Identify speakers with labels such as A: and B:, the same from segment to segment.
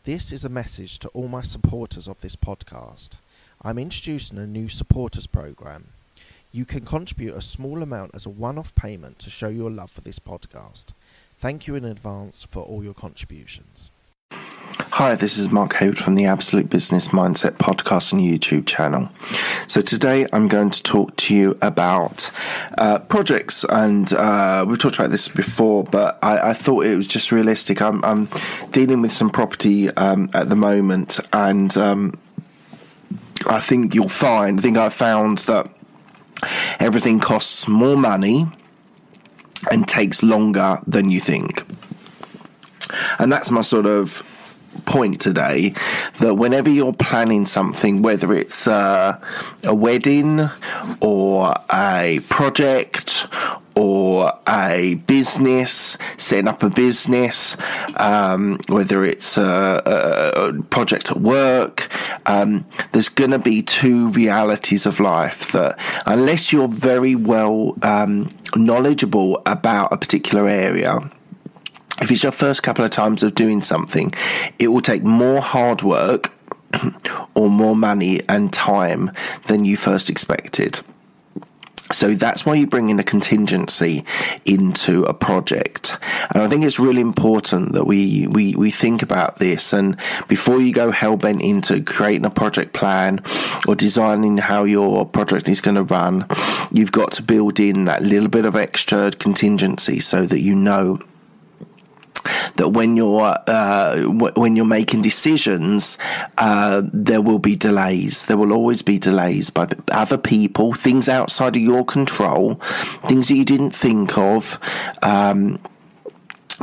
A: This is a message to all my supporters of this podcast. I'm introducing a new supporters program. You can contribute a small amount as a one-off payment to show your love for this podcast. Thank you in advance for all your contributions.
B: Hi, this is Mark Hayward from the Absolute Business Mindset podcast and YouTube channel. So today I'm going to talk to you about projects, and we've talked about this before, but I thought it was just realistic. I'm dealing with some property at the moment, and I think I found that everything costs more money and takes longer than you think. And that's my sort of point today, that whenever you're planning something, whether it's a wedding or a project or a business, setting up a business, whether it's a project at work, there's going to be two realities of life that unless you're very well knowledgeable about a particular area, if it's your first couple of times of doing something, it will take more hard work or more money and time than you first expected. So that's why you bring in a contingency into a project. And I think it's really important that we think about this. And before you go hell-bent into creating a project plan or designing how your project is going to run, you've got to build in that little bit of extra contingency so that you know that when you're making decisions, there will be delays. There will always be delays by other people, things outside of your control, things that you didn't think of.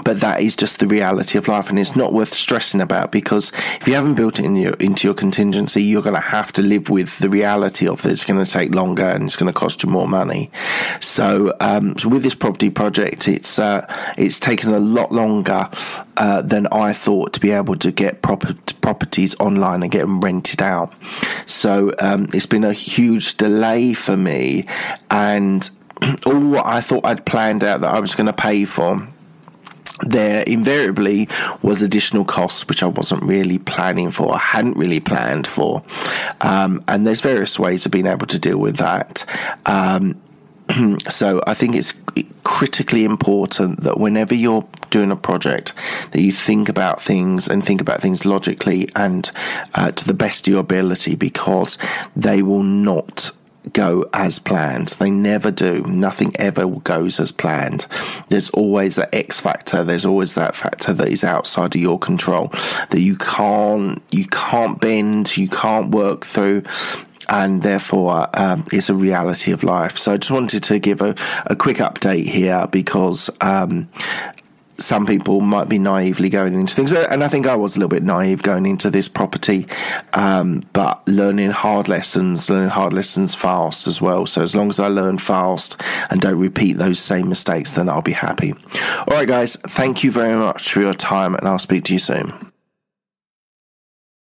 B: But that is just the reality of life, and it's not worth stressing about, because if you haven't built it into your contingency, you're going to have to live with the reality of that it's going to take longer and it's going to cost you more money. So with this property project, it's taken a lot longer than I thought to be able to get properties online and get them rented out. So it's been a huge delay for me, and all what I thought I'd planned out that I was going to pay for, there invariably was additional costs which I wasn't really planning for, I hadn't really planned for, and there's various ways of being able to deal with that. So I think it's critically important that whenever you're doing a project, that you think about things logically and to the best of your ability, because they will not go as planned. They never do. Nothing ever goes as planned. There's always that X factor. There's always that factor that is outside of your control, that you can't bend, you can't work through, and therefore it's a reality of life. So I just wanted to give a quick update here, because some people might be naively going into things, and I think I was a little bit naive going into this property, but learning hard lessons fast as well. So as long as I learn fast and don't repeat those same mistakes, then I'll be happy. All right, guys, thank you very much for your time, and I'll speak to you soon.